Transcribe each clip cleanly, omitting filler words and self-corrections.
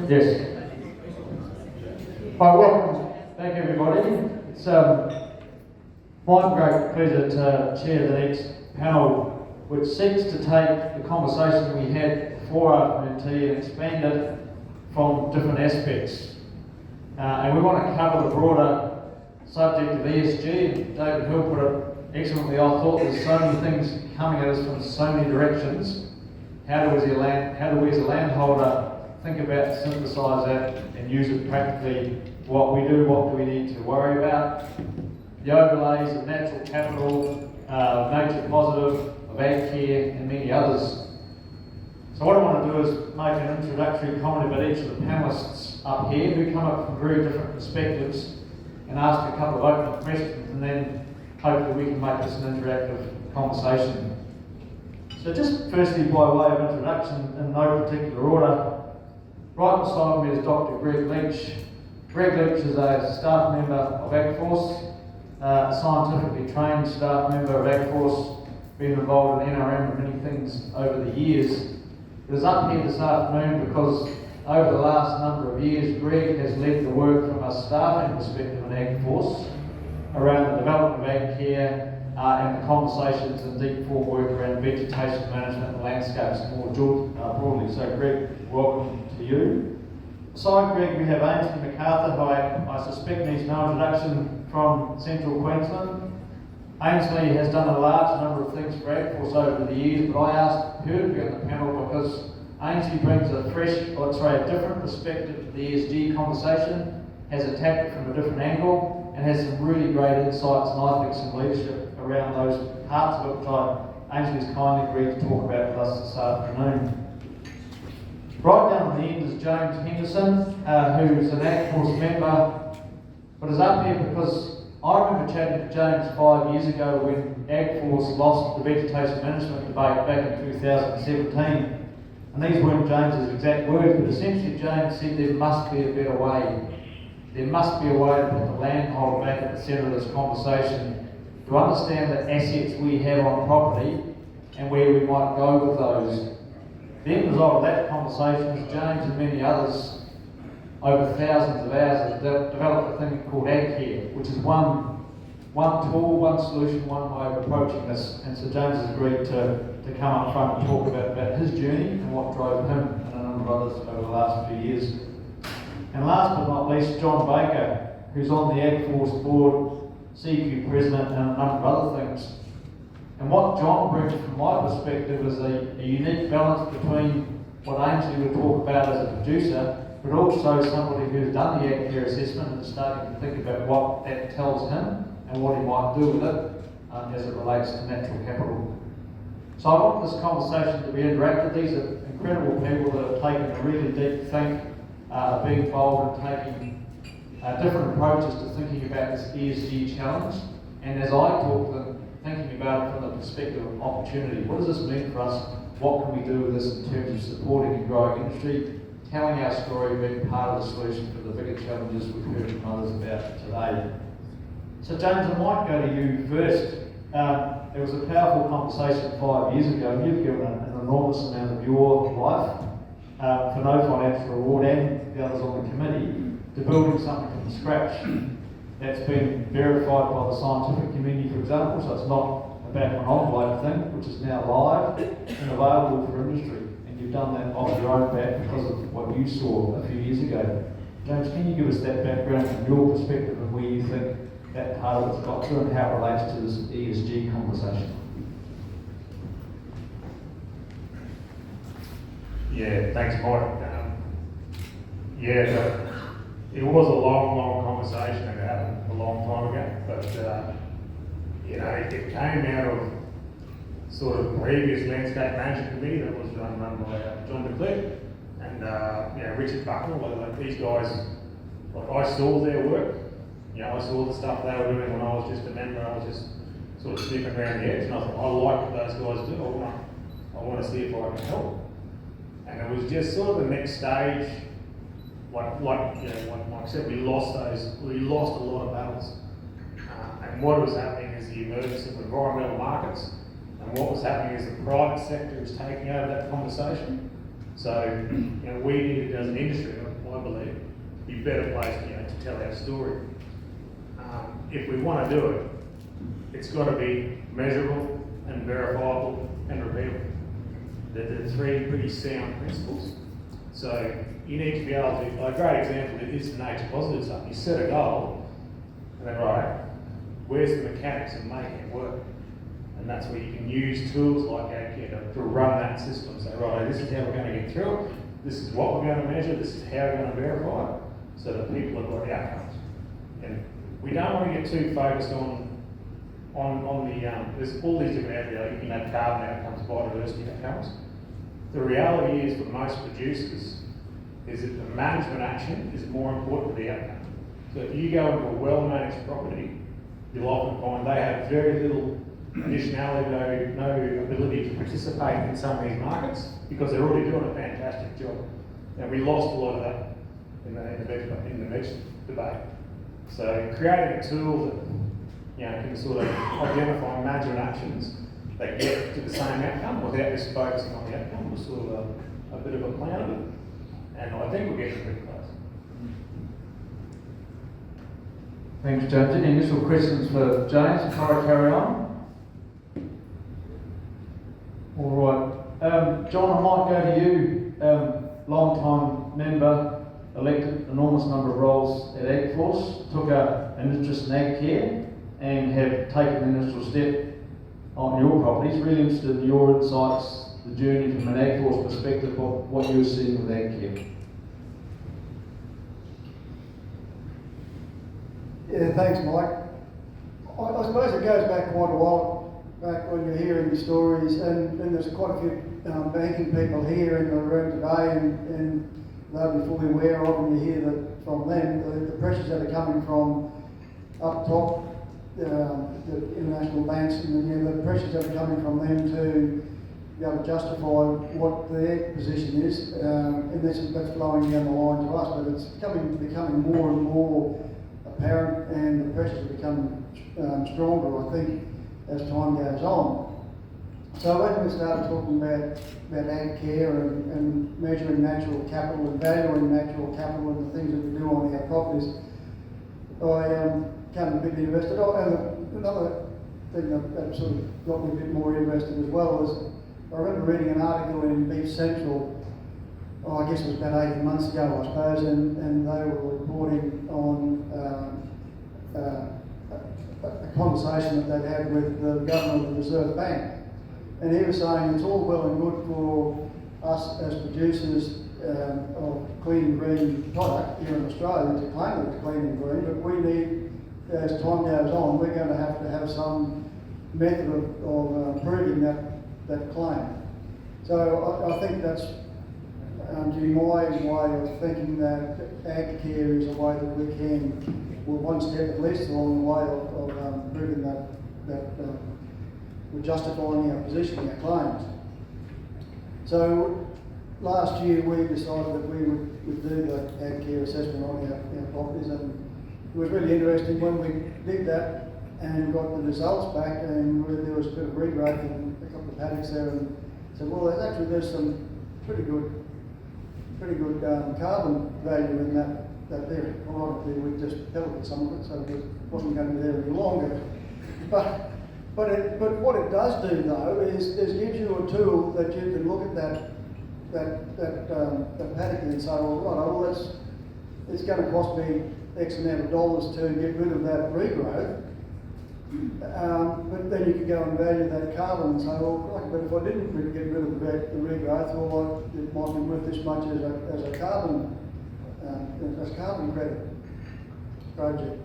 Yes. Hi, welcome back everybody. It's my great pleasure to chair the next panel, which seeks to take the conversation we had before RMT and expand it from different aspects. And we want to cover the broader subject of ESG, and David Hill put it excellently. I thought there's so many things coming at us from so many directions. How do we as a landholder think about, synthesise that and use it practically? What we do, what do we need to worry about? The overlays of natural capital, nature positive, of AgCare and many others. So what I want to do is make an introductory comment about each of the panellists up here who come up from very different perspectives and ask a couple of open questions, and then hopefully we can make this an interactive conversation. So just firstly, by way of introduction, in no particular order, right beside me is Dr. Greg Leach. Greg Leach is a staff member of AgForce, a scientifically trained staff member of AgForce, been involved in NRM and many things over the years. He is up here this afternoon because over the last number of years, Greg has led the work from a staffing perspective in AgForce around the development of AgCare and the conversations and deep form work around vegetation management and landscapes more broadly. So Greg, welcome to you. Beside Greg we have Ainsley McArthur, who I suspect needs no introduction, from Central Queensland. Ainsley has done a large number of things for AgForce over the years, but I asked her to be on the panel because Ainsley brings a different perspective to the ESG conversation, has attacked it from a different angle, and has some really great insights and I think some leadership around those parts of it, which Ainsley's kindly agreed to talk about with us this afternoon. Right down at the end is James Henderson, who's an AgForce member, but is up here because I remember chatting to James 5 years ago when AgForce lost the vegetation management debate back in 2017. And these weren't James's exact words, but essentially James said there must be a better way. There must be a way to put the landholder back at the centre of this conversation, to understand the assets we have on property and where we might go with those. The end result of that conversation is James and many others over thousands of hours have developed a thing called AgCare, which is one tool, one solution, one way of approaching this. And so James has agreed to come up front and talk about his journey and what drove him and a number of others over the last few years. And last but not least, John Baker, who's on the AgForce board, CQ president and a number of other things. And what John brings from my perspective is a unique balance between what Ainsley would talk about as a producer, but also somebody who's done the AgCare assessment and is starting to think about what that tells him and what he might do with it as it relates to natural capital. So I want this conversation to be interactive. These are incredible people that have taken a really deep think, being involved in taking different approaches to thinking about this ESG challenge. And as I talk to them, thinking about it from the perspective of opportunity. What does this mean for us? What can we do with this in terms of supporting a growing industry, telling our story, being part of the solution for the bigger challenges we've heard from others about today. So James, I might go to you first. There was a powerful conversation 5 years ago, and you've given an enormous amount of your life for no financial reward, and the others on the committee, to building something from scratch that's been verified by the scientific community, for example, so it's not a back on envelope thing, which is now live and available for industry. And you've done that off your own bat because of what you saw a few years ago. James, can you give us that background from your perspective and where you think that part of it's got to and how it relates to this ESG conversation? Yeah, thanks, Mike. It was a long conversation that happened a long time ago, but it came out of sort of previous landscape management committee that was run by John DeClerc and Richard Bucknell. Like these guys, like I saw their work. I saw the stuff they were doing when I was just a member. I was just sort of sniffing around the edge, and I thought, I like what those guys do. I want to see if I can help. And it was just sort of the next stage. Like Mike said, we lost a lot of battles. And what was happening is the emergence of environmental markets, and what was happening is the private sector was taking over that conversation. So we needed, as an industry, I believe, to be better placed, to tell our story. If we want to do it, it's got to be measurable and verifiable and repeatable. They're three pretty sound principles. So you need to be able to, a great example is the nature positive stuff. You set a goal, and then where's the mechanics of making it work? And that's where you can use tools like AgCare to run that system. So this is how we're going to get through it. This is what we're going to measure. This is how we're going to verify it, so that people have got outcomes. And we don't want to get too focused on the, there's all these different areas, you can have carbon outcomes, biodiversity outcomes. The reality is for most producers is that the management action is more important than the outcome. So if you go into a well-managed property, you'll often find they have very little additionality, no ability to participate in some of these markets because they're already doing a fantastic job. And we lost a lot of that in the veg debate. So creating a tool that can sort of identify management actions that get to the same outcome without just focusing on the outcome was sort of a bit of a plan of it. And I think we're getting pretty close. Thanks, James. Any initial questions for James before I carry on? All right. John, I might go to you. Long-time member, elected enormous number of roles at AgForce, took an interest in AgCare and have taken the initial step on your properties. Really interested in your insights, the journey from an AgForce perspective, what you're seeing with AgCare. Yeah, thanks, Mike. I suppose it goes back quite a while back when you're hearing the stories, and there's quite a few banking people here in the room today, and they'll be fully aware of, and you hear that from them, the pressures that are coming from up top, the international banks, and the pressures that are coming from them to be able to justify what their position is, and that's flowing down the line to us, but it's becoming more and more apparent, and the pressures are becoming stronger, I think, as time goes on. So when we started talking about AgCare and measuring natural capital and valuing natural capital and the things that we do on our properties, I became a bit interested. And another thing that sort of got me a bit more interested as well was I remember reading an article in Beef Central, I guess it was about 18 months ago, I suppose, and they were reporting on a conversation that they'd had with the governor of the Reserve Bank. And he was saying it's all well and good for us as producers of clean green product here in Australia to claim that it's clean and green, but we need, as time goes on, we're going to have some method of proving that claim. So I think that's Jimmy Moy's way of thinking that AgCare is a way that we can, well, one step at least along the way of proving that we're justifying our position, our claims. So last year we decided that we would do the AgCare assessment on our properties, and it was really interesting when we did that and got the results back, and there was a bit of regrowth in a couple of paddocks there, and said, well, there's some pretty good carbon value in that there. Ironically, we just pelleted some of it, so it wasn't going to be there any longer. But what it does do though is gives you a tool that you can look at that paddock and say, well, it's going to cost me X amount of dollars to get rid of that regrowth. But then you could go and value that carbon and say, well, but if I didn't get rid of the regrowth, well, it might be worth this much as a carbon credit project.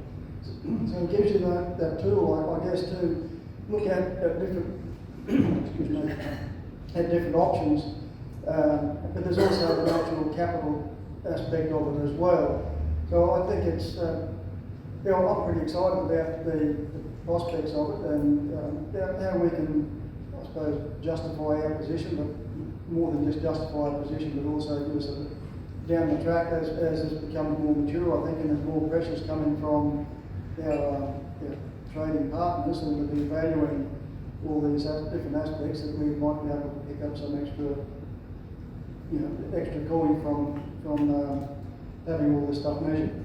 So it gives you that tool, I guess, to look at different at different options. But there's also the natural capital aspect of it as well. So I think it's I'm pretty excited about the prospects of it, and how we can, I suppose, justify our position, but more than just justify our position, but also give us down the track as it becomes more mature, I think, and there's more pressures coming from our trading partners, and we'll be valuing all these different aspects that we might be able to pick up some extra coin from having all this stuff measured.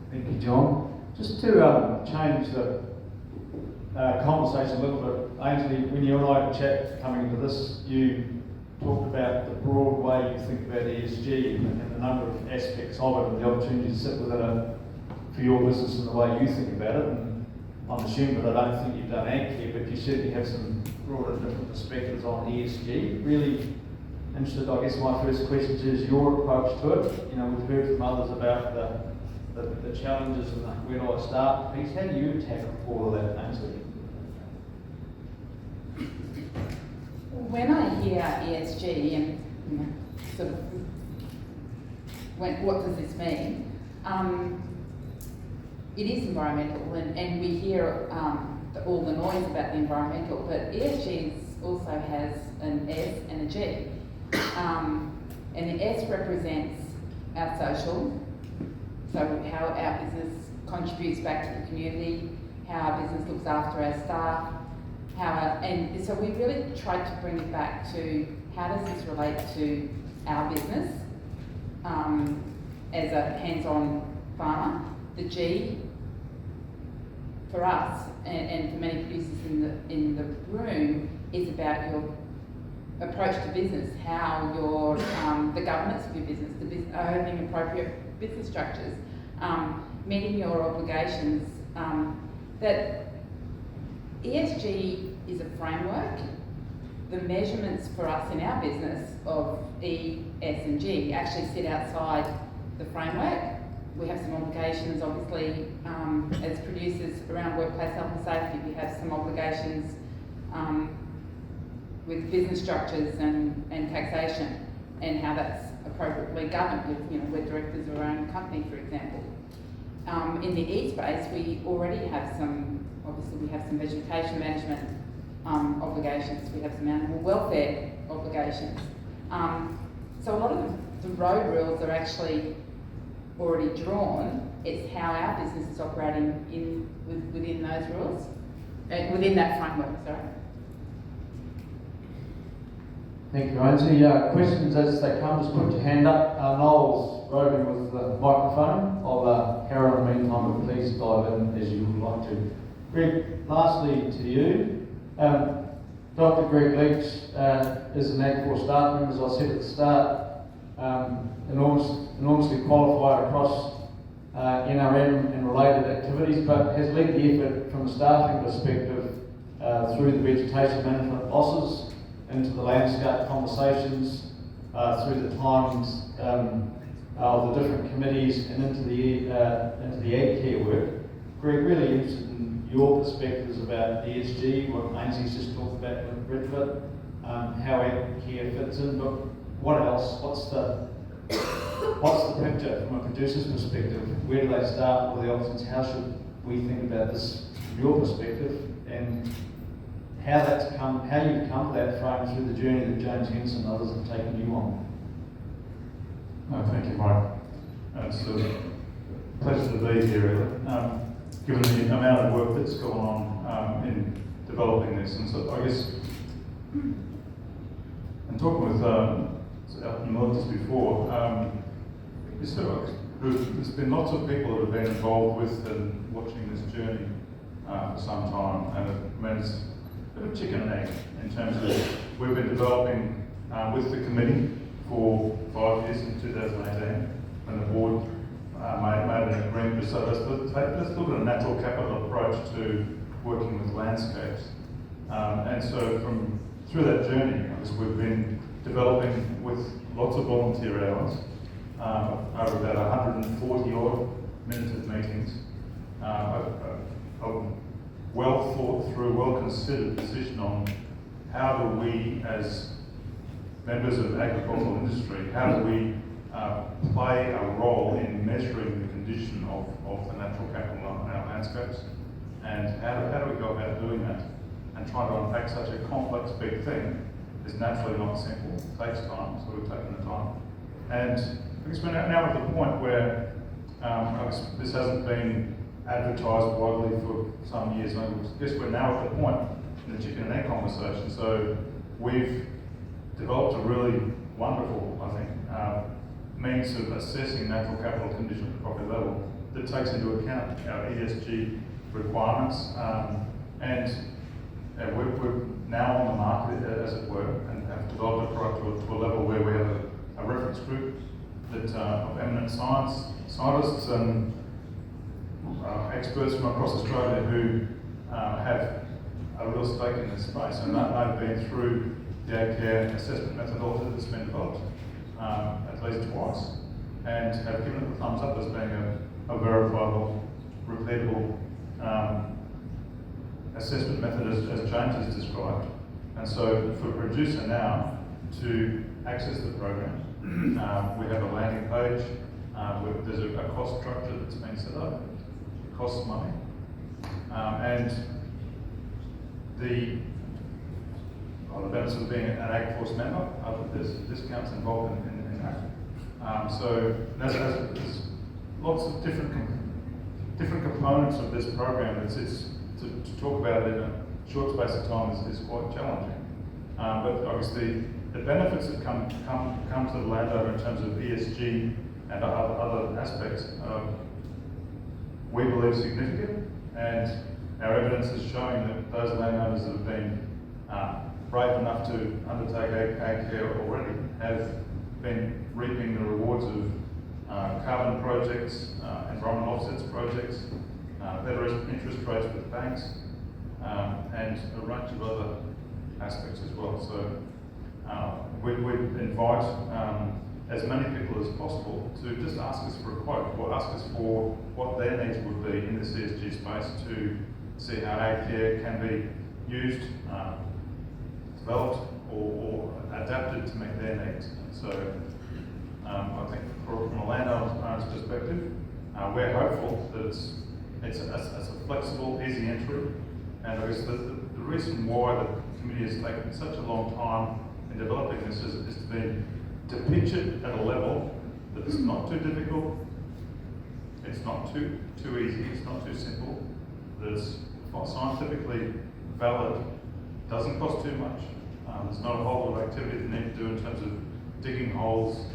Thank you, John. Just to change the conversation a little bit, Ainsley, when you and I had a chat coming into this, you talked about the broad way you think about ESG and the number of aspects of it and the opportunity to sit within it for your business and the way you think about it. And I'm assuming that I don't think you've done AgCare, but you certainly have some broader different perspectives on ESG. Really interested, I guess my first question is your approach to it. You know, we've heard from others about the challenges and where do I start piece. How do you tackle all of that, Ainsley? When I hear ESG and sort of what does this mean? It is environmental, and we hear all the noise about the environmental, but ESG also has an S and a G. And the S represents our social, so how our business contributes back to the community, how our business looks after our staff, and so we really tried to bring it back to how does this relate to our business as a hands-on farmer. The G for us and for many producers in the room is about your approach to business, how your the governance of your business, having appropriate business structures, meeting your obligations. That ESG is a framework. The measurements for us in our business of E, S and G actually sit outside the framework. We have some obligations, obviously, as producers around workplace health and safety. We have some obligations with business structures and taxation and how that's appropriately governed if we're directors of our own company, for example. In the E space, we already have some, obviously we have some vegetation management obligations, we have some animal welfare obligations. So a lot of the road rules are actually already drawn. It's how our business is operating within those rules, within that framework, sorry. Thank you, Ainsley. Questions as they come, just put your hand up. Noel's roving with the microphone. I'll carry on in the meantime, but please dive in as you would like to. Greg, lastly to you. Dr. Greg Leach is an AgCare staff member, as I said at the start, enormously qualified across NRM and related activities, but has led the effort from a staffing perspective through the vegetation management losses into the landscape conversations, through the times of the different committees and into the AgCare work. Greg, really interested in your perspectives about ESG, what Ainsley's just talked about with Bridget, how AgCare fits in, but what else? What's the picture from a producer's perspective? Where do they start? What are the options? How should we think about this from your perspective? And how you've come to that frame through the journey that James Henderson and others have taken you on. Thank you, Mike. It's a pleasure to be here, really, given the amount of work that's gone on in developing this. And so I guess, and talking with Alton Militants before, there's been lots of people that have been involved with and watching this journey for some time, and it means a bit of chicken and egg in terms of we've been developing with the committee for 5 years in 2018, when the board made an agreement. So let's look at a natural capital approach to working with landscapes. And so through that journey, I guess we've been developing with lots of volunteer hours, over about 140 odd minutes of meetings, a well thought through, well considered decision on how do we, as members of the agricultural industry, how do we play a role in measuring the condition of the natural capital on our landscapes, and how do we go about doing that? And trying to unpack such a complex big thing is naturally not simple. It takes time, so we've taken the time. And I guess we're now at the point where this hasn't been advertised widely for some years. I guess we're now at the point in the chicken and egg conversation. So we've developed a really wonderful, I think, means of assessing natural capital condition at the property level that takes into account our ESG requirements, and we're now on the market, as it were, and have developed a product to a level where we have a reference group that of eminent scientists and experts from across Australia who have a real stake in this space, and they've been through the AgCare assessment methodology that's been developed at least twice, and have given it the thumbs up as being a verifiable, repeatable assessment method as James has described. And so for a producer now to access the program, we have a landing page, there's a cost structure that's been set up, it costs money, and the benefits of being an AgForce member, there's discounts involved in that. So there's lots of different components of this program. To talk about it in a short space of time is quite challenging. But obviously the benefits that come to the landowner in terms of ESG and other aspects, we believe significant, and our evidence is showing that those landowners that have been brave enough to undertake AgCare already have been reaping the rewards of carbon projects, environmental offsets projects, better interest rates with banks, and a range of other aspects as well. So we invite as many people as possible to just ask us for a quote, or ask us for what their needs would be in the CSG space to see how AgCare can be used, developed, or adapted to meet their needs. So I think from a landowner's perspective, we're hopeful that it's a flexible, easy entry, and I guess the reason why the committee has taken such a long time in developing this is to pitch it at a level that's not too difficult, it's not too easy, it's not too simple, that's scientifically valid, doesn't cost too much. There's not a whole lot of activity that you need to do in terms of digging holes,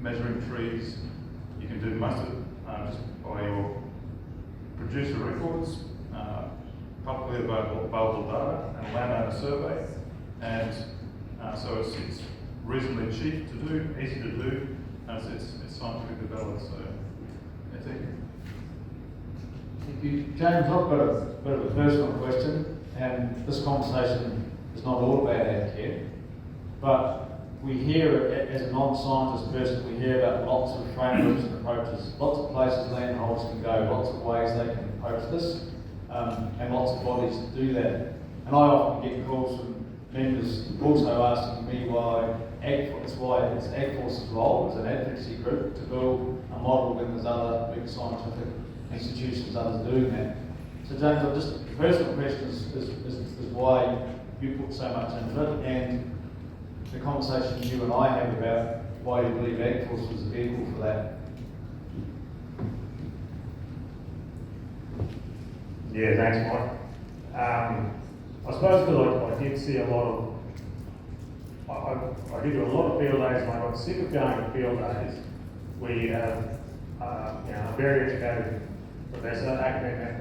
measuring trees. You can do most of it just by your producer records, publicly available data, and a landowner survey. And so it's reasonably cheap to do, easy to do, and it's scientifically valid. So yeah, thank you. Thank you. James, I've got a bit of a personal question, and this conversation is not all about AgCare, but we hear, as a non-scientist person, we hear about lots of frameworks and approaches, lots of places landholders can go, lots of ways they can approach this, and lots of bodies do that. And I often get calls from members also asking me why it's AgForce's role as an advocacy group to build a model when there's other big scientific institutions, others doing that. So James, the personal question is why you put so much into it, and the conversation you and I have about why you believe AgForce was a vehicle for that. Yeah, thanks, Mike. I suppose because I did see a lot of, I did do a lot of field days, and I got sick of going to field days where you have a very educated professor, academic,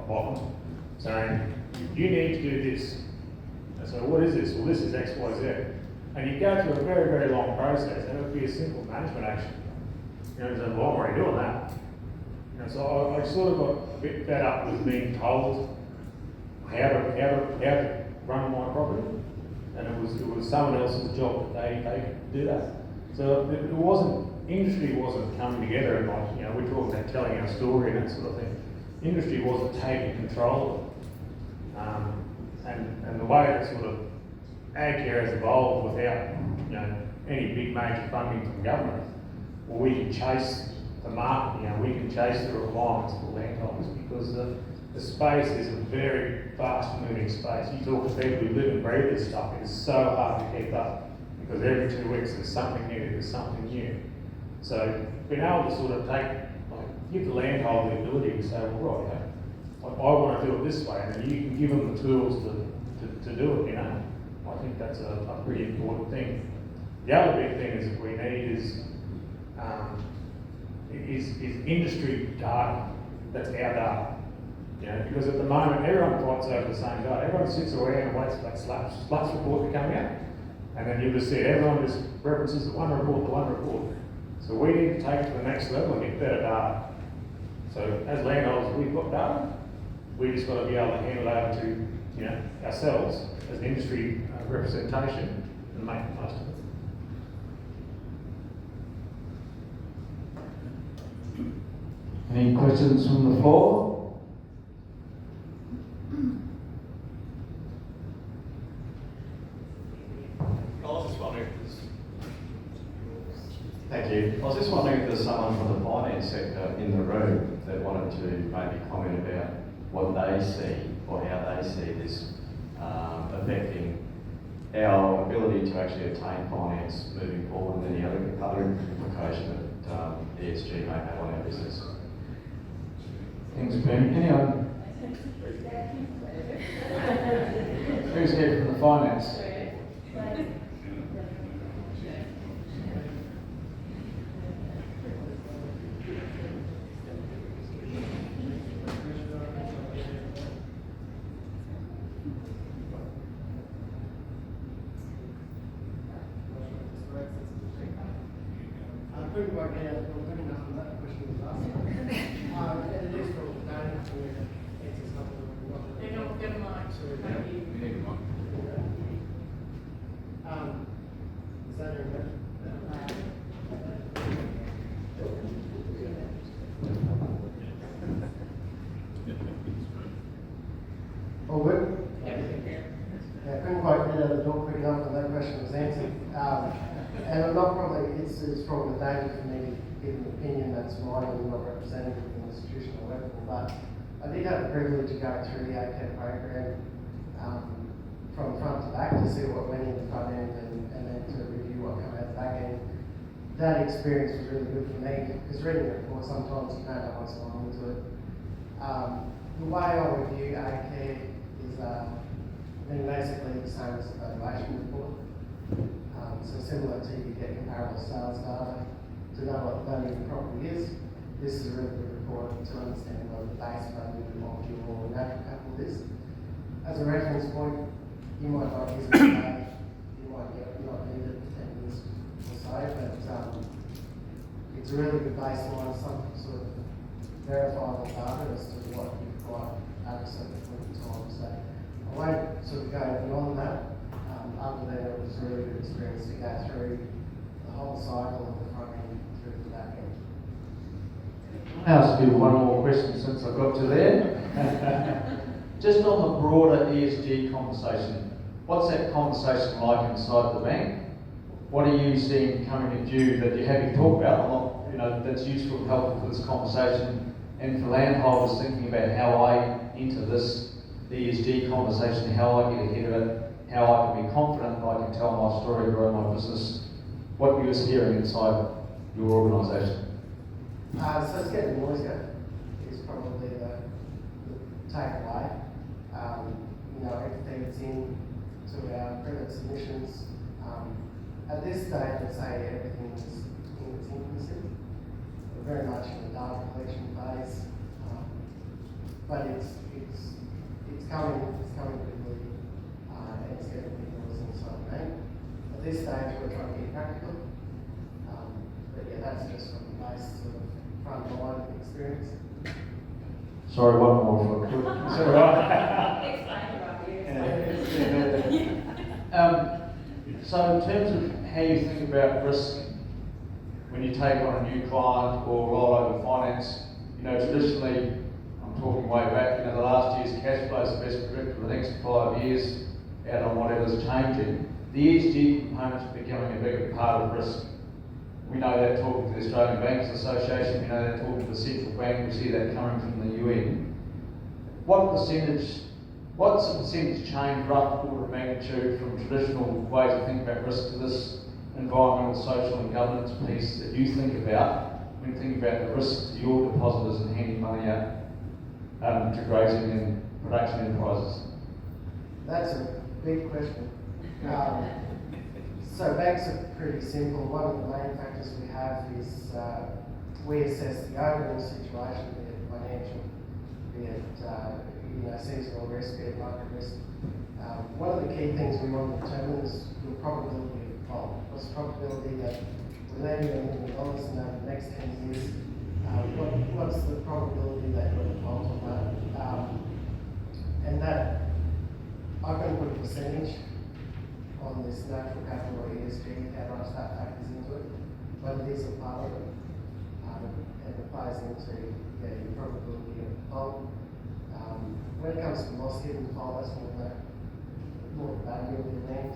often, saying, you need to do this. And so what is this? Well, this is X, Y, Z. And you go through a very, very long process, and it would be a simple management action. So, well, I'm already doing that. So I sort of got a bit fed up with being told how to run my property, and it was someone else's job that they do that. So industry wasn't coming together, and we're talking about telling our story and that sort of thing. Industry wasn't taking control of it. And the way that sort of AgCare has evolved without any big major funding from government, well, we can chase the market, we can chase the requirements for landholders, because the space is a very fast moving space. You talk to people who live and breathe this stuff, it's so hard to keep up, because every 2 weeks there's something new. So being able to sort of give the landholder the ability to say, well, right, I want to do it this way, and then you can give them the tools to do it, I think that's a pretty important thing. The other big thing is we need is industry data. That's our data. You know, because at the moment everyone fights over the same data. Everyone sits around and waits for that sluts report to come out, and then you just see everyone just references the one report. So we need to take it to the next level and get better data. So as landholders, we've got data. We just got to be able to hand it over to ourselves as an industry representation and make the most of it. Any questions from the floor? Thank you. I was just wondering if there's someone from the finance sector in the room that wanted to maybe comment about what they see or how they see this affecting our ability to actually obtain finance moving forward and any other implication that ESG may have on our business. Thanks, Ben. Anyone? Who's here from the finance? I couldn't work out good enough on that question was asked. And it is for data for it's not They don't get a mic. Is that okay? All good? Yeah, I couldn't quite get out the door quick enough when that question was answered. And I'm not probably, it's from the data for me to give an opinion that's mine and not representative of the institutional level, but I did have the privilege of going through the AgCare program from front to back to see what went in the front end and then to review what came out the back end. That experience was really good for me because reading a report sometimes you don't know what's going into it. The way I review AgCare is basically the same as the valuation report. So similar to you get comparable sales data to know what the value of the property is. This is a really good report to understand what the base value of your natural capital is. As a reference point, you might not use it today, you might not need it for 10 years or so, but it's a really good baseline, some sort of verifiable data as to what you've got at a certain point in time. So I won't sort of go beyond that. Other than it was a really good experience to go through the whole cycle of the front end through to the back end. I'll ask you one more question since I've got you there. Just on the broader ESG conversation, what's that conversation like inside the bank? What are you seeing coming at you that you're happy to talk about? That's useful and helpful for this conversation, and for landholders thinking about how I enter this ESG conversation, how I get ahead of it, how I can be confident that I can tell my story, grow my business, what you're hearing inside your organisation. So it's getting noisier is probably the takeaway. Everything that's in to our credit submissions. At this stage, I'd say everything is in its infancy. We're very much in the data collection phase, but it's coming quickly. And it's getting people inside the bank. At this stage, we're trying to get practical. But yeah, that's just from the base sort of front line experience. Sorry, one more if I could. Is that right? So in terms of how you think about risk when you take on a new client or roll over finance, traditionally, I'm talking way back, the last year's cash flow is the best predictor for the next 5 years. Out on whatever's changing, the ESG component's becoming a bigger part of risk. We know that talking to the Australian Bankers Association, we know that talking to the central bank, we see that coming from the UN. What's the percentage change, rough order of magnitude, from traditional ways of thinking about risk to this environmental, social and governance piece that you think about when you think about the risks to your depositors and handing money out to grazing and production enterprises? That's a big question. So banks are pretty simple. One of the main factors we have is we assess the overall situation, be it financial, be it seasonal risk, be it market risk. One of the key things we want to determine is your probability of default. What's the probability that we lend you $1 million and over the next 10 years, what's the probability that you'll default on that? And that, I'm going to put a percentage on this natural capital or ESG, how much that factors into it, but it is a part of it, and it plays into your probability of default. When it comes to loss given default, that's more the value of the land.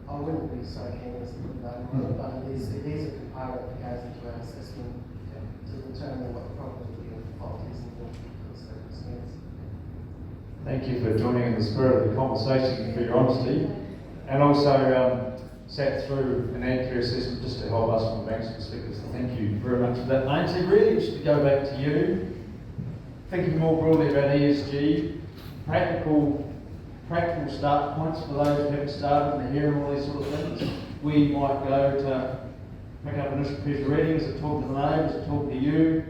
I wouldn't be so keen as to put that on, but it is a component that goes into our assessment to determine what the probability of default is in the circumstance. Thank you for joining in the spirit of the conversation and for your honesty. And also sat through an AgCare assessment just to help us from the bank's perspective. So thank you very much for that, Ainsley. Really, just to go back to you, thinking more broadly about ESG, practical start points for those who haven't started and hearing all these sort of things. We might go to pick up an piece of reading, is it talking to the neighbours, is it talking to you?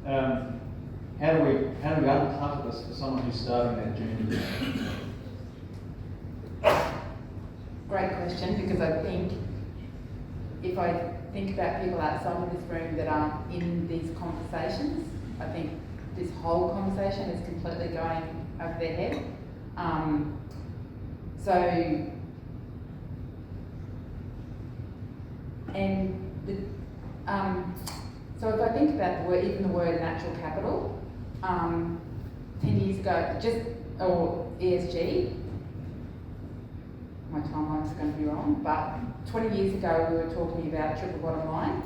How do we uncover this for someone who's starting that journey? Great question, because I think if I think about people outside of this room that aren't in these conversations, I think this whole conversation is completely going over their head. So if I think about the word, even the word natural capital, 10 years ago, or ESG, my timeline's going to be wrong, but 20 years ago we were talking about triple bottom line.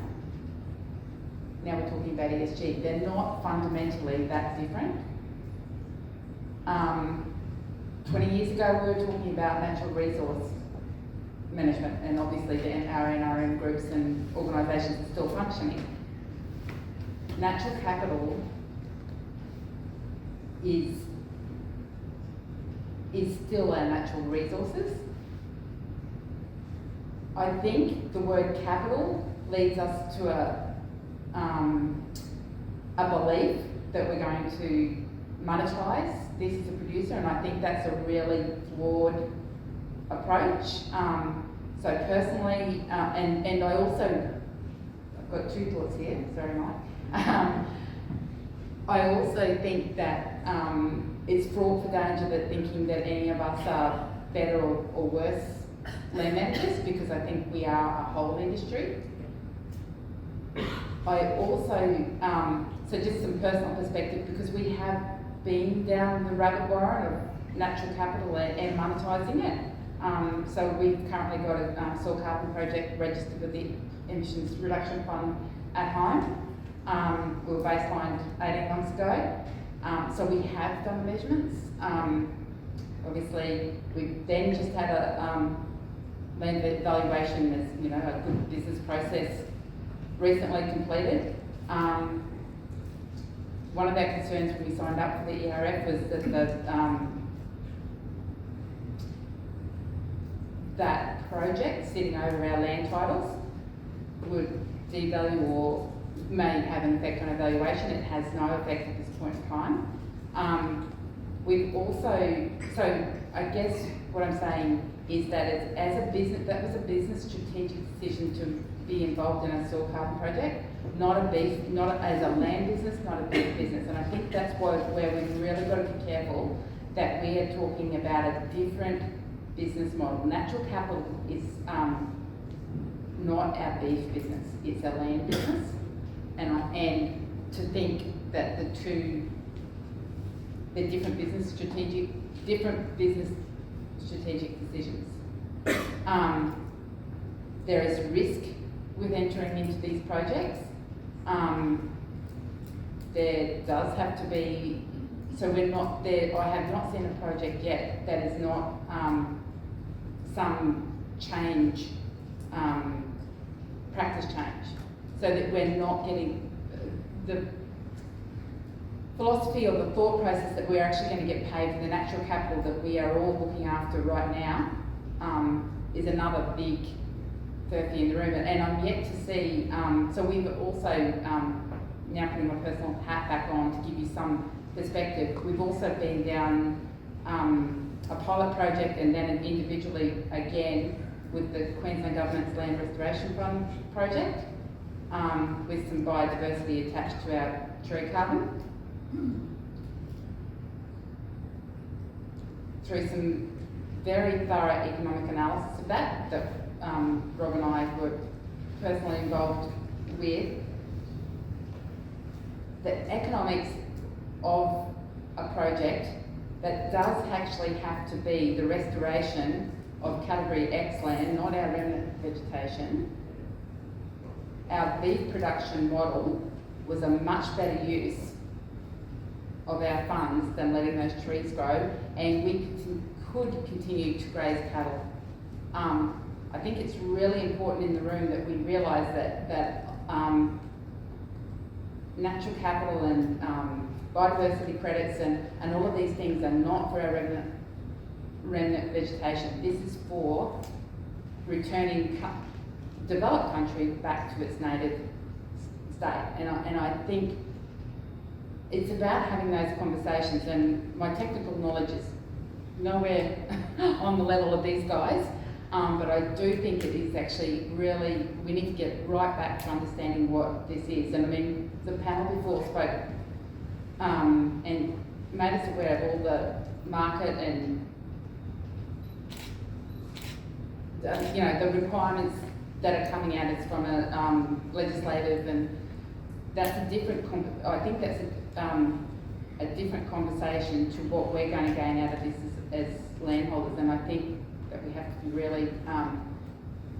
Now we're talking about ESG. They're not fundamentally that different. 20 years ago we were talking about natural resource management, and obviously our NRM groups and organisations are still functioning. Natural capital is still our natural resources. I think the word capital leads us to a belief that we're going to monetize this as a producer, and I think that's a really flawed approach. So personally, and I also, I've got two thoughts here, sorry Mike. I also think that it's fraught for danger that thinking that any of us are better or worse land managers, because I think we are a whole industry. I also, so just some personal perspective, because we have been down the rabbit warren of natural capital and monetising it. So we've currently got a soil carbon project registered with the Emissions Reduction Fund at home. We were baselined 18 months ago. So we have done measurements. Obviously, we've then just had a land valuation as a good business process recently completed. One of our concerns when we signed up for the ERF was that that project sitting over our land titles would devalue or may have an effect on our valuation. It has no effect at this point in time. We've also, so I guess what I'm saying is that as a business, that was a business strategic decision to be involved in a soil carbon project, not as a land business, not a beef business. And I think that's where we've really got to be careful that we are talking about a different business model. Natural capital is not our beef business, it's a land business. And to think that they're different business strategic decisions. There is risk with entering into these projects. There does have to be, so we're not there, I have not seen a project yet that is not some change, practice change, so that we're not getting philosophy or the thought process that we're actually going to get paid for the natural capital that we are all looking after right now is another big furphy in the room. And I'm yet to see, so we've also, now putting my personal hat back on to give you some perspective, we've also been down a pilot project and then individually again with the Queensland Government's Land Restoration Fund project with some biodiversity attached to our tree carbon. Through some very thorough economic analysis of that Rob and I were personally involved with, the economics of a project that does actually have to be the restoration of Category X land, not our remnant vegetation. Our beef production model was a much better use of our funds than letting those trees grow, and we could continue to graze cattle. I think it's really important in the room that we realise that natural capital and biodiversity credits and all of these things are not for our remnant vegetation. This is for returning developed country back to its native state. And I think it's about having those conversations, and my technical knowledge is nowhere on the level of these guys, but I do think it is actually really, we need to get right back to understanding what this is. And I mean, the panel before spoke and made us aware of all the market and the requirements that are coming at us from a legislative, and that's a different, I think that's a different conversation to what we're going to gain out of this as landholders. And I think that we have to be really,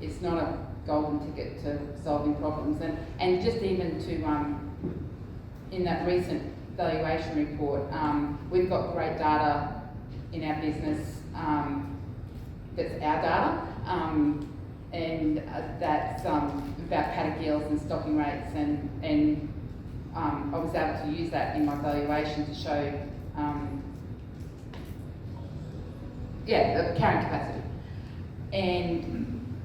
it's not a golden ticket to solving problems. And just even to, in that recent valuation report, we've got great data in our business that's our data, and that's about paddock yields and stocking rates, and I was able to use that in my valuation to show the carrying capacity. And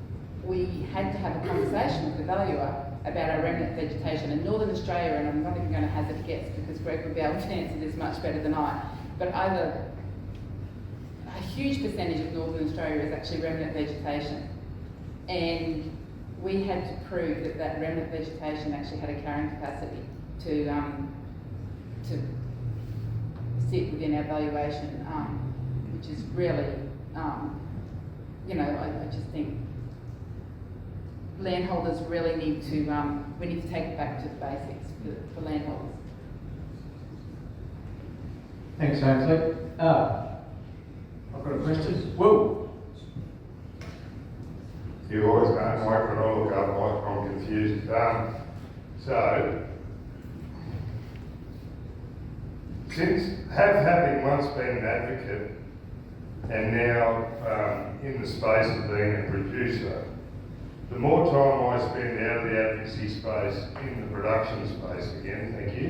we had to have a conversation with the valuer about our remnant vegetation in Northern Australia, and I'm not even going to hazard a guess because Greg would be able to answer this much better than I, but over a huge percentage of Northern Australia is actually remnant vegetation. And we had to prove that that remnant vegetation actually had a carrying capacity to sit within our valuation, which is really, I just think landholders really need to, we need to take it back to the basics for landholders. Thanks, Ainsley. I've got a question. Will? You always know, Mike, when I look up, Mike, I'm confused. So, since having once been an advocate and now in the space of being a producer, the more time I spend out of the advocacy space in the production space again, thank you,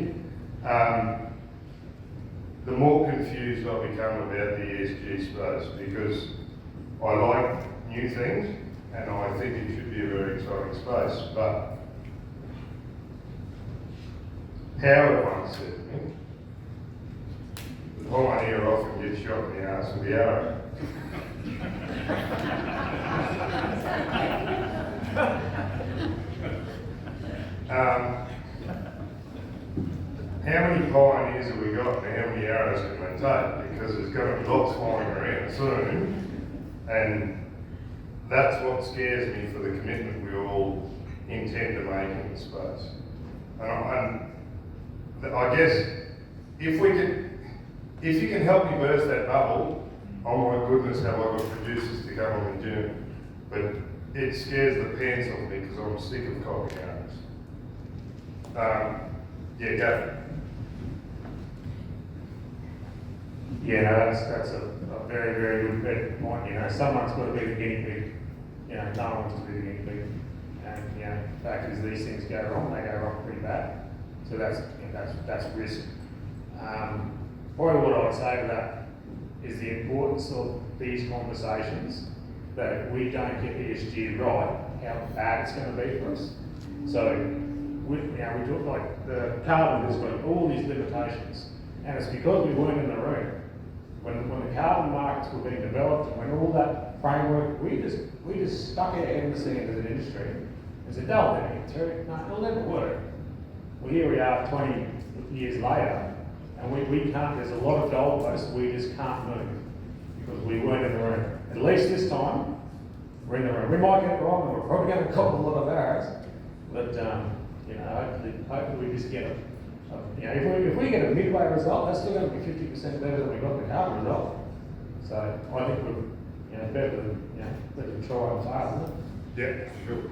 the more confused I become about the ESG space, because I like new things and I think it should be a very exciting space. But Howard once said to me, the pioneer often gets shot in the arse with the arrow. How many pioneers have we got and how many arrows can they take? Because there's going to be lots flying around soon, and that's what scares me for the commitment we all intend to make in the space. And I guess if you can help me burst that bubble, oh my goodness, have I got producers to come on the journey. But it scares the pants off me because I'm sick of copying arrows. Go. Yeah, no, that's a very, very good point. Someone's got to be the guinea pig. No one wants to be the guinea pig. And the fact is, these things go wrong. They go wrong pretty bad. So that's risk. Probably what I would say to that is the importance of these conversations, that if we don't get ESG right, how bad it's going to be for us. So, we talk like the carbon has got all these limitations, and it's because we weren't in the room. When the carbon markets were being developed, and when all that framework, we just stuck our head in the sand as an industry and said, they'll never get through. No, it'll never work. Well, here we are 20 years later, and we can't, there's a lot of goalposts we just can't move because we weren't in the room. At least this time, we're in the room. We might get it wrong, and we're probably going to cop a lot of arrows, but hopefully we just get if we get a midway result, that's still going to be 50% better than we got the carbon result. So I think we're better than try and fail, isn't it? Yeah, sure.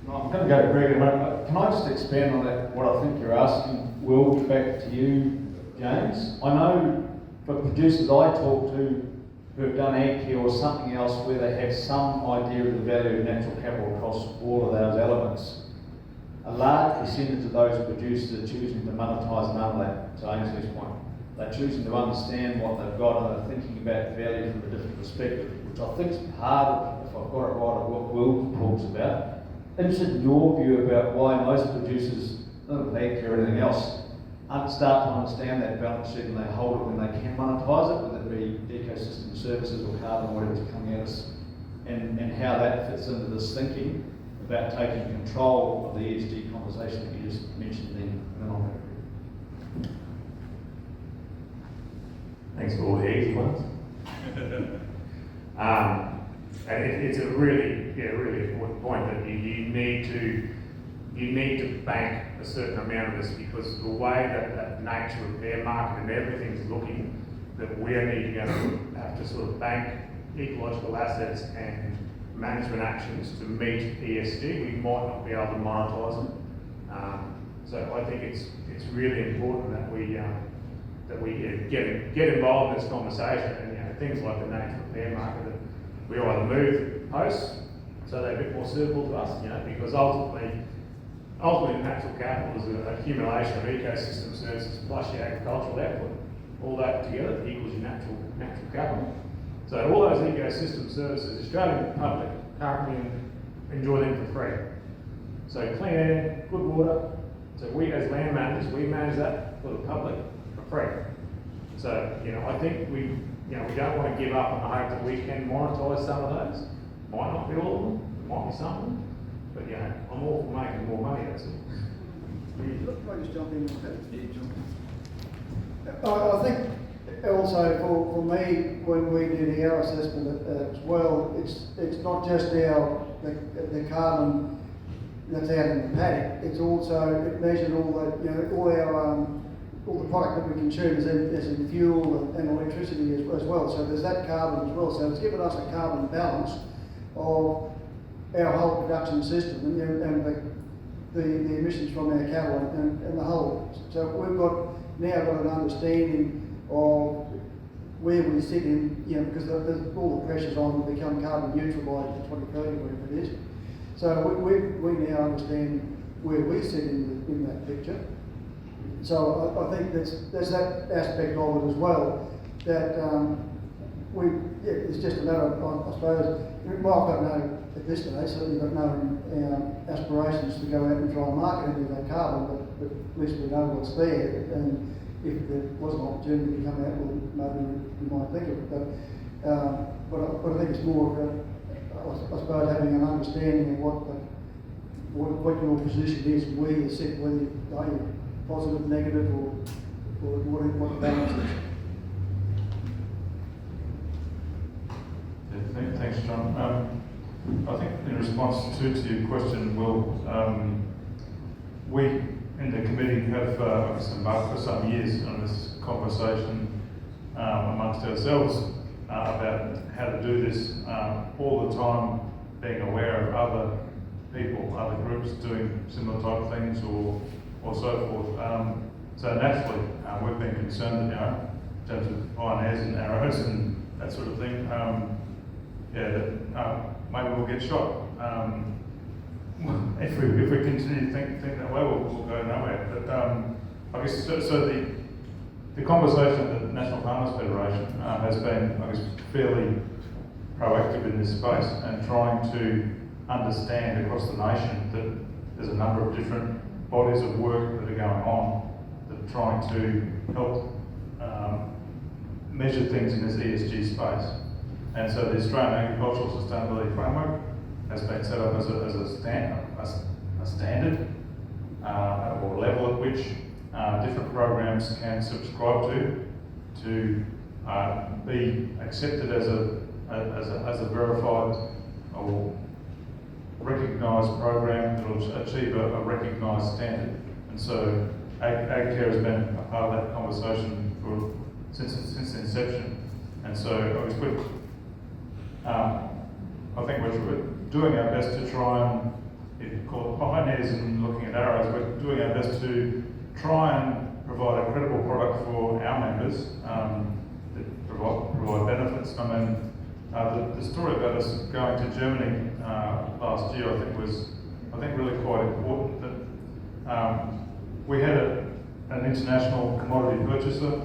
I'm going to go to Greg in a moment. Can I just expand on that, what I think you're asking, Will, back to you, James? I know for producers I talk to who have done AgCare or something else where they have some idea of the value of natural capital across all of those elements, a large percentage of those producers are choosing to monetise none of that, to Ainsley's point. They're choosing to understand what they've got and they're thinking about value from a different perspective, which I think is part of, if I've got it right, of what Will talks about. Interested in your view about why most producers, not with AgCare or anything else, start to understand that balance sheet and they hold it when they can monetise it, whether it be ecosystem services or carbon or whatever's coming at us, and how that fits into this thinking about taking control of the ESG conversation that you just mentioned then. And then I'll go. Thanks for all the easy ones. And it's a really important point that you need to bank a certain amount of this, because the way that nature of their market and everything's looking, that we need to have to sort of bank ecological assets and management actions to meet ESG. We might not be able to monetise them. So I think it's really important that we get involved in this conversation, and things like the nature of their market, that we either move posts so they're a bit more suitable to us, because ultimately natural capital is an accumulation of ecosystem services plus your agricultural output. All that together equals your natural capital. So all those ecosystem services, the Australian public currently enjoy them for free. So clean air, good water. So we as land managers, we manage that for the public for free. So I think we don't want to give up on the hope that we can monetise some of those. Might not be all of them, might be some of them, but I'm all for making more money. That's it. Can I just jump in with that? I think also for me, when we did our assessment as well, it's not just the carbon that's out in the paddock. It's also it measured all the product that we consume as in fuel and electricity as well. So there's that carbon as well. So it's given us a carbon balance of our whole production system and the emissions from our cattle and the whole. So we've now got an understanding of where we sit in, because there's all the pressures on to become carbon neutral by 2030, whatever it is. So we now understand where we sit in that picture. So I think there's that aspect of it as well, that it's just a matter of, I suppose, well, I've got no, at this stage, certainly got no aspirations to go out and try and market any of that carbon, but at least we know what's there, and if there was an opportunity to come out, well, maybe we might think of it, but I think it's more of I suppose having an understanding of what your position is, where you sit, whether you're positive, negative, or what the balance is. Yeah, thanks, John. I think in response to your question, Will, we in the committee have embarked for some years on this conversation amongst ourselves about how to do this, all the time being aware of other people, other groups doing similar type things or so forth. So naturally, we've been concerned in terms of pioneers and arrows and that sort of thing. Maybe we'll get shot. If we continue to think that way, we'll go nowhere. But I guess, so the conversation at the National Farmers Federation has been, I guess, fairly proactive in this space and trying to understand across the nation that there's a number of different bodies of work that are going on that are trying to help measure things in this ESG space. And so the Australian Agricultural Sustainability Framework has been set up as a standard or level at which different programs can subscribe to be accepted as a verified or recognised program that will achieve a recognised standard. And so AgCare has been a part of that conversation since inception. And so I think we're doing our best to try and, if you call it pioneers and looking at arrows, we're doing our best to try and provide a credible product for our members that provide benefits. I mean, the story about us going to Germany last year, I think was really quite important. That we had an international commodity purchaser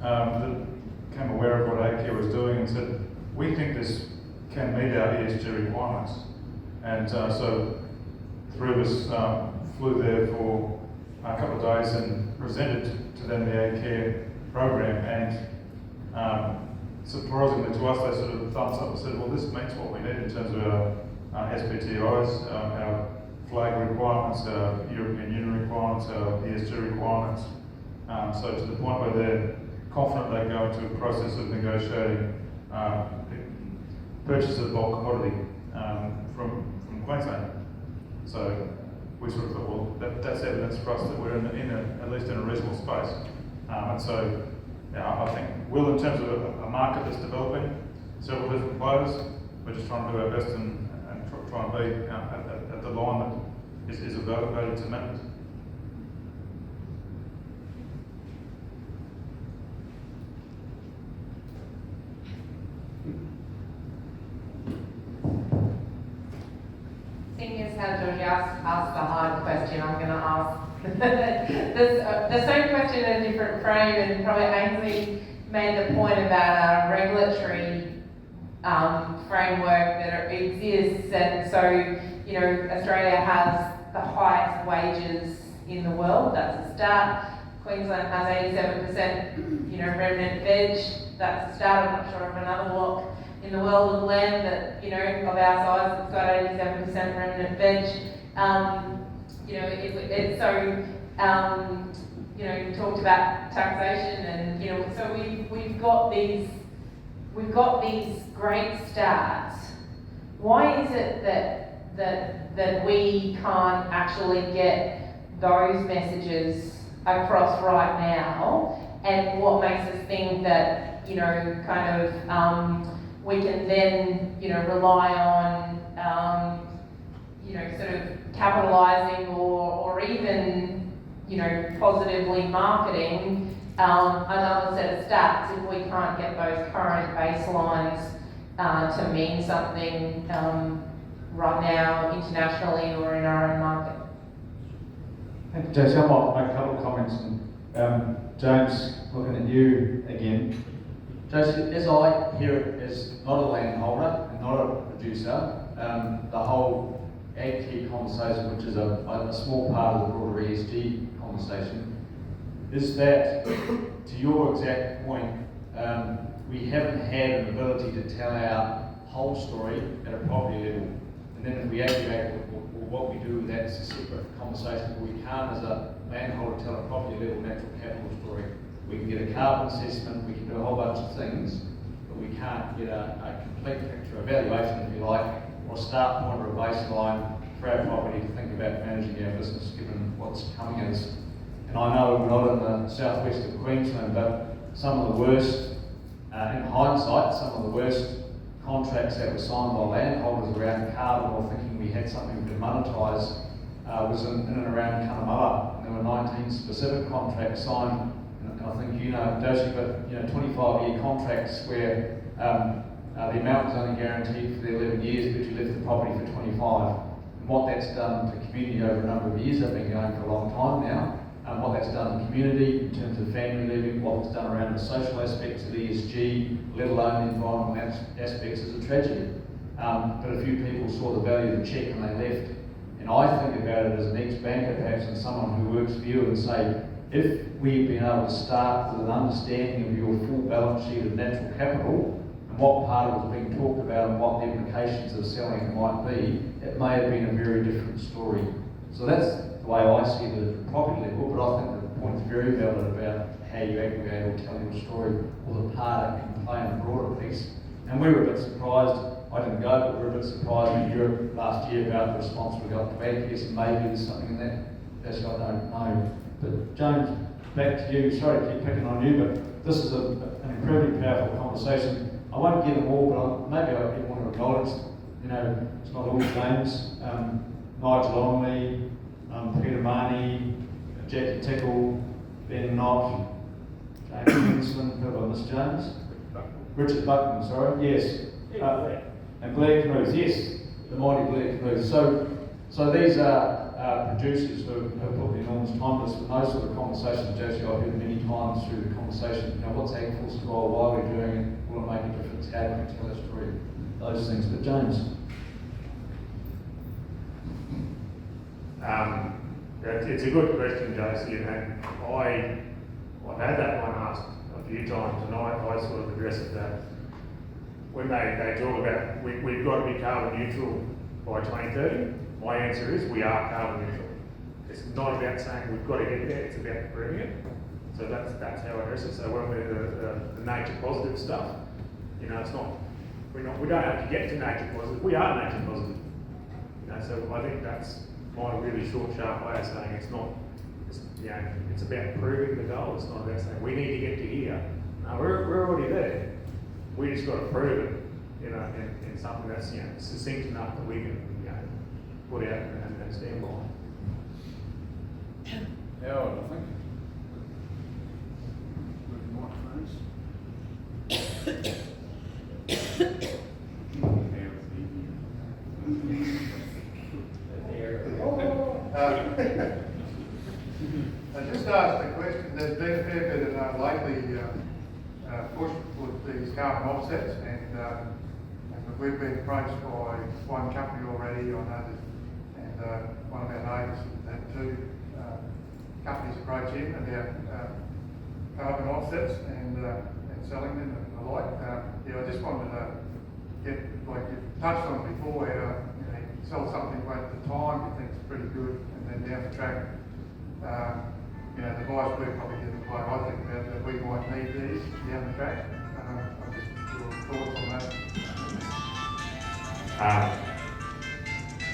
that became aware of what AgCare was doing and said, we think this can meet our ESG requirements. And so three of us flew there for a couple of days and presented to them the AgCare program. And surprisingly to us, they sort of thumbs up and said, well, this meets what we need in terms of our SBTIs, our flag requirements, our European Union requirements, our ESG requirements. So to the point where they're confident they go into a process of negotiating purchase of bulk commodity from Queensland. So we sort of thought, well, that's evidence for us that we're at least in a reasonable space. And so I think, in terms of a market that's developing, several different players, we're just trying to do our best and try and be at the line that is evaluated to members. Seeing as how Georgie asked a hard question, I'm going to ask the same question in a different frame, and probably Ainsley made the point about a regulatory framework that exists, and so, you know, Australia has the highest wages in the world, that's a start. Queensland has 87%, you know, remnant veg, that's a start. I'm not sure of another block in the world of land that, you know, of our size that's got 87% remnant veg. You know, you know, you talked about taxation, and you know, so we've got these great starts. Why is it that we can't actually get those messages across right now? And what makes us think that, you know, kind of we can then, you know, rely on, you know, sort of capitalising or even, you know, positively marketing another set of stats if we can't get those current baselines to mean something right now internationally or in our own market? Thank you, Josie. I might make a couple of comments. And James, looking at you again. Josie, as I hear it, as not a landholder and not a producer, the whole AgCare conversation, which is a small part of the broader ESG conversation, is that, to your exact point, we haven't had an ability to tell our whole story at a property level. And then if we activate what we do with that is a separate conversation, but we can't, as a landholder, tell a property level natural capital story. We can get a carbon assessment, we can do a whole bunch of things, but we can't get a complete picture, evaluation, if you like, or a start point or a baseline for our property to think about managing our business given what's coming at us. And I know we're not in the southwest of Queensland, but some of the worst, in hindsight, some of the worst contracts that were signed by landholders around carbon or thinking we had something we could monetise was in and around Cunnamulla. There were 19 specific contracts signed, and I think you know, Josie, but you know, 25-year contracts where the amount was only guaranteed for the 11 years, but you left the property for 25. And what that's done to community over a number of years, they've been going for a long time now, what that's done in the community in terms of family living, what it's done around the social aspects of ESG, let alone the environmental aspects, is a tragedy. But a few people saw the value of the cheque and they left. And I think about it as an ex-banker perhaps and someone who works for you and say, if we've been able to start with an understanding of your full balance sheet of natural capital and what part of it was being talked about and what the implications of selling it might be, it may have been a very different story. So that's the way I see it at the property level, but I think the point is very valid about how you aggregate or tell your story or the part it can play in a broader piece. And we were a bit surprised, I didn't go, but we were a bit surprised in Europe last year about the response we got to AgCare, so maybe there's something in that. That's I don't know. But James, back to you. Sorry to keep picking on you, but this is an incredibly powerful conversation. I won't get them all, but maybe I want to acknowledge, it's not all James. Nigel Longley, Peter Marnie, Jackie Tickle, Ben Knott, James Henderson, who have I missed, James? Richard Buckman, sorry, yes. And Blair Canoes, yes, the mighty Blair Canoes. So these are producers who have put enormous time into this, but those sort of conversations, Josie, I've heard many times through the conversation, what's AgCare's role, why we're doing it, will it make a difference, how do we tell a story, those things. But James? It's a good question, Josie, and I've had that one asked a few times tonight. I sort of address it that when they talk about we've got to be carbon neutral by 2030, my answer is we are carbon neutral. It's not about saying we've got to get there, it's about proving it. So that's how I address it. So when we're the nature positive stuff, it's not, we don't have to get to nature positive, we are nature positive. So I think that's my really short, sharp way of saying it's about proving the goal. It's not about saying we need to get to here. No, we're already there. We just got to prove it, in something that's succinct enough that we can put out and stand by. Howard, I think. I just asked a question. There's been a fair bit of lately push with these carbon offsets, and we've been approached by one company already, I know that, and one of our neighbours had two companies approach him about carbon offsets and selling them and the like. I just wanted to get, like you touched on before, how you sell something at the time you think is pretty good, and then down the track, the advice we probably give the player, I think about that we might need these down the track. I'm just your thoughts on that.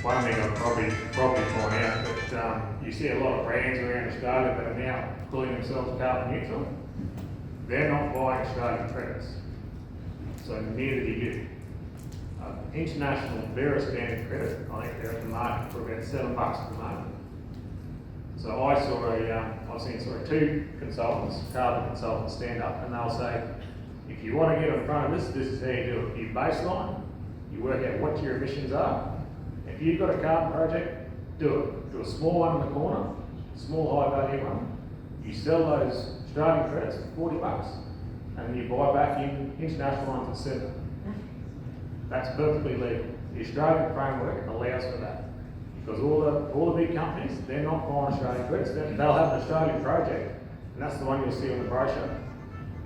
One thing I'd probably point out that you see a lot of brands around Australia that are now calling themselves carbon neutral. They're not buying Australian credits, so neither do you. International Vera standard credit, I think they're at the market for about $7 at the moment. So I've seen two consultants, carbon consultants, stand up and they'll say, if you want to get in front of this is how you do it. You baseline, you work out what your emissions are. If you've got a carbon project, do it. Do a small one in the corner, small high value one. You sell those Australian credits for $40 and then you buy back in international ones at $7. That's perfectly legal. The Australian framework allows for that. Because all the big companies, they're not buying Australian credits. They'll have an Australian project, and that's the one you'll see on the brochure.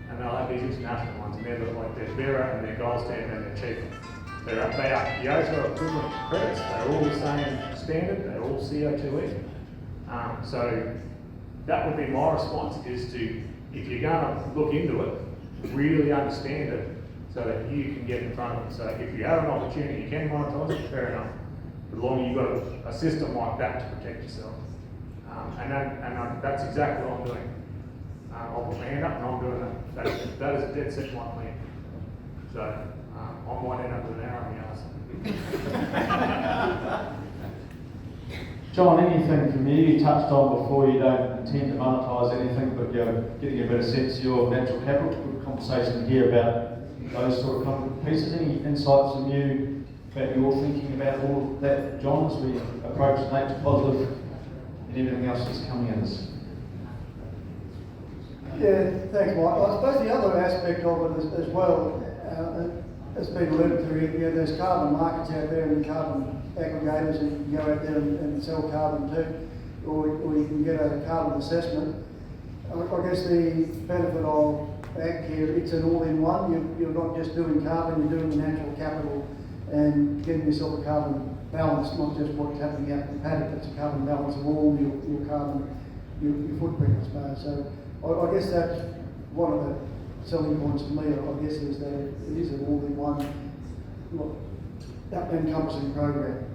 And they'll have these international ones, and they're like their Vera and their gold standard and they're cheaper. They are Kyoto equivalent credits. They're all the same standard. They're all CO2e. So that would be my response: is to, if you're going to look into it, really understand it, so that you can get in front of it. So if you have an opportunity, you can monetize it. Fair enough. As long as you've got a system like that to protect yourself. That's exactly what I'm doing. I'll put my hand up and I'm doing that. That is a dead set my plan. So I might end up with an hour on the arse. John, anything from you? You touched on before you don't intend to monetise anything, but you're getting a better sense of your natural capital. Good conversation here about those sort of pieces. Any insights from you about your thinking about all of that, John, as we approach nature positive and everything else that's coming at us? Yeah, thanks, Mike. I suppose the other aspect of it as well, has been alluded to, you know, there's carbon markets out there and carbon aggregators, and you can go out there and sell carbon too, or you can get a carbon assessment. I guess the benefit of AgCare, it's an all-in-one. You're not just doing carbon, you're doing the natural capital and getting yourself a carbon balance, not just what's happening out in the paddock, it's a carbon balance of all your carbon, your footprint, I suppose. So I guess that's one of the selling points for me, I guess, is that it is an all-in-one, encompassing program.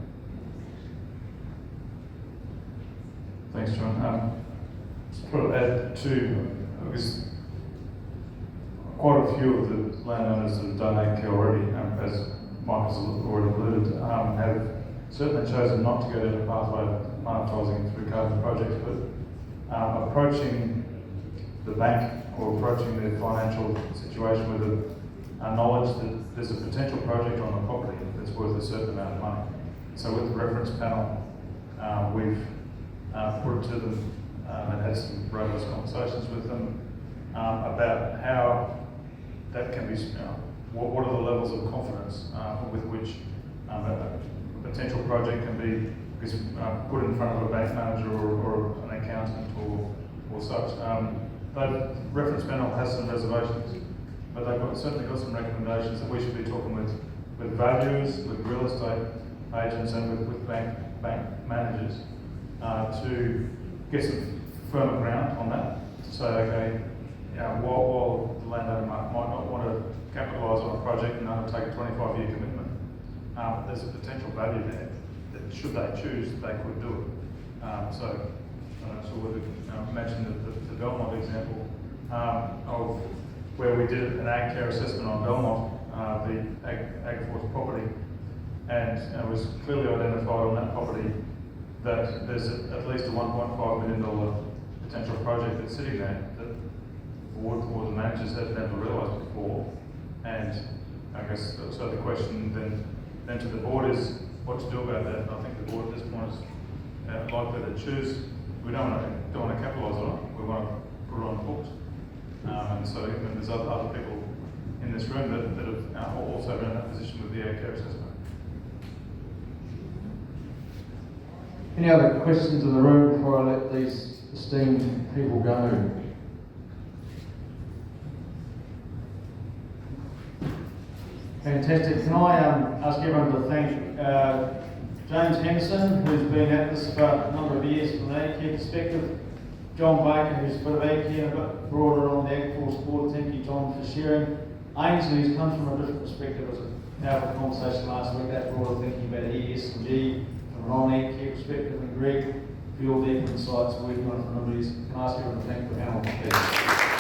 Thanks, John. Just to add to, I guess, quite a few of the landowners that have done AgCare already, as Mike has already alluded, have certainly chosen not to go down the pathway of monetising through carbon projects, but approaching the bank or approaching their financial situation with a knowledge that there's a potential project on the property that's worth a certain amount of money. So with the reference panel, we've put it to them and had some robust conversations with them about how that can be, what are the levels of confidence with which a potential project can be put in front of a bank manager or an accountant or such. The reference panel has some reservations, but they've certainly got some recommendations that we should be talking with valuers, with real estate agents, and with bank managers to get some firmer ground on that. To say, okay, while the landowner might not want to capitalise on a project and undertake a 25-year commitment, there's a potential value there that should they choose, they could do it. So we mentioned the Belmont example of where we did an AgCare assessment on Belmont, the AgForce property, and it was clearly identified on that property that there's at least a $1.5 million potential project that's sitting there that the board or the managers had never realised before. And I guess so the question then to the board is what to do about that. And I think the board at this point is likely to choose. We don't want to capitalise on it. We want to put it on the books. And so there's other people in this room that have also been in that position with the AgCare assessment. Any other questions in the room before I let these esteemed people go? Fantastic. Can I ask everyone to thank James Henderson, who's been at this for a number of years from an AgCare perspective, John Baker, who's a bit of AgCare and a bit broader on the AgForce board. Thank you, John, for sharing. Ainsley, who's come from a different perspective. It was a powerful conversation last week, that broader thinking about ESG from a non-AgCare perspective, and Greg, for your deep insights working on it for a number of years. Can I ask everyone to thank the panel?